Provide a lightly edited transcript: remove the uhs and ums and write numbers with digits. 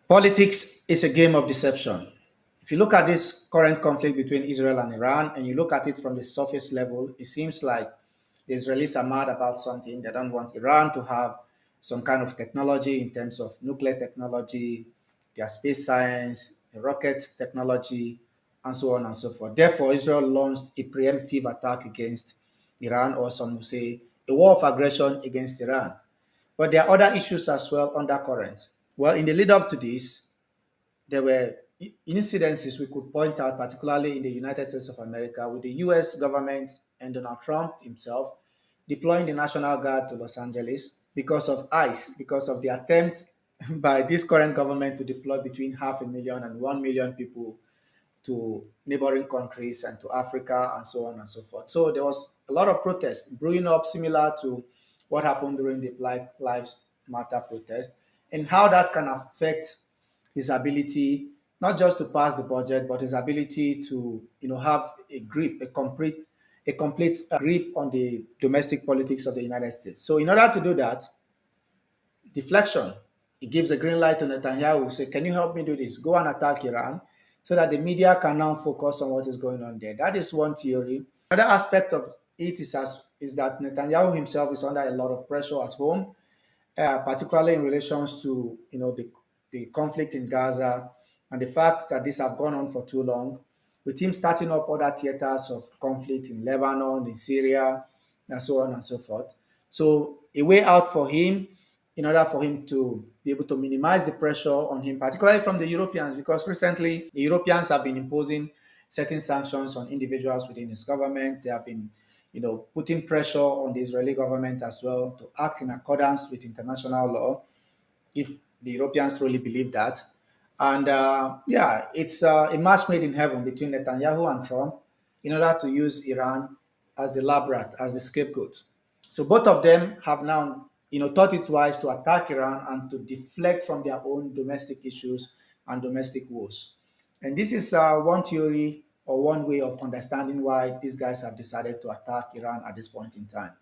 Politics is a game of deception. If you look at this current conflict between Israel and Iran and you look at it from the surface level, it seems like the Israelis are mad about something. They don't want Iran to have some kind of technology in terms of nuclear technology, their space science, rocket technology, and so on and so forth. Therefore, Israel launched a preemptive attack against Iran, or some will say a war of aggression against Iran. But there are other issues as well undercurrent. Well, in the lead up to this, there were incidences we could point out, particularly in the United States of America, with the US government and Donald Trump himself deploying the National Guard to Los Angeles because of ICE, because of the attempt by this current government to deploy between 500,000 and 1 million people to neighboring countries and to Africa and so on and so forth. So there was a lot of protests brewing up, similar to what happened during the Black Lives Matter protest, and how that can affect his ability not just to pass the budget, but his ability to have a grip, a complete grip on the domestic politics of the United States. So in order to do that, deflection. He gives a green light to Netanyahu, say, can you help me do this? Go and attack Iran so that the media can now focus on what is going on there. That is one theory. Another aspect of it is that Netanyahu himself is under a lot of pressure at home, particularly in relations to the conflict in Gaza and the fact that this have gone on for too long, with him starting up other theaters of conflict in Lebanon, in Syria, and so on and so forth. So a way out for him, in order for him to be able to minimize the pressure on him, particularly from the Europeans, because recently the Europeans have been imposing certain sanctions on individuals within his government. They have been putting pressure on the Israeli government as well to act in accordance with international law, if the Europeans truly believe that. And yeah, it's a match made in heaven between Netanyahu and Trump in order to use Iran as the lab rat, as the scapegoat. So both of them have now, thought it wise to attack Iran and to deflect from their own domestic issues and domestic woes. And this is one theory or one way of understanding why these guys have decided to attack Iran at this point in time.